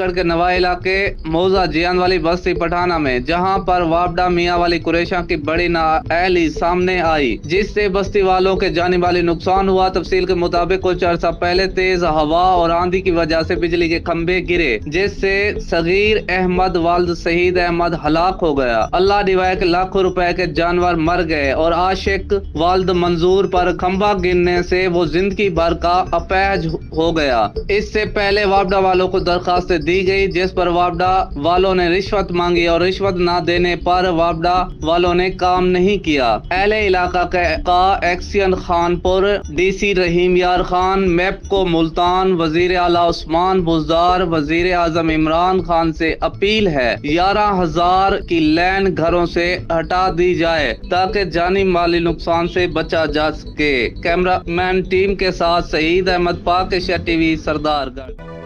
सरदारगढ़ के नवा इलाके मौजा जियान वाली बस्ती पठाना में, जहां पर वापडा मियाँ वाली कुरेशा की बड़ी नाअहली सामने आई, जिससे बस्ती वालों के जानी माली नुकसान हुआ। तफसील के मुताबिक कुछ अर्सा पहले तेज हवा और आंधी की वजह से बिजली के खंभे गिरे, जिससे सगीर अहमद वाल्द शहीद अहमद हलाक हो गया। अल्लाह दिवाए के लाखों रुपए के जानवर मर गए और आशिक वाल्द मंजूर पर खंभा गिरने से वो जिंदगी भर का अपाहिज हो गया। इससे पहले वापडा वालों को दरखास्तें दी गई, जिस पर वापडा वालों ने रिश्वत मांगी और रिश्वत न देने पर वापडा वालों ने काम नहीं किया। अहले इलाका का एक्सियन खानपुर, DC रहीम यार खान, MEPCO मुल्तान, वजीर आला उस्मान बुज़दार, वजीर आजम इमरान खान से अपील है 11,000 की लैंड घरों से हटा दी जाए ताकि जानी माली नुकसान से बचा जा सके। कैमरामैन टीम के साथ शहीद अहमद, पाक एशिया TV, सरदारगढ़।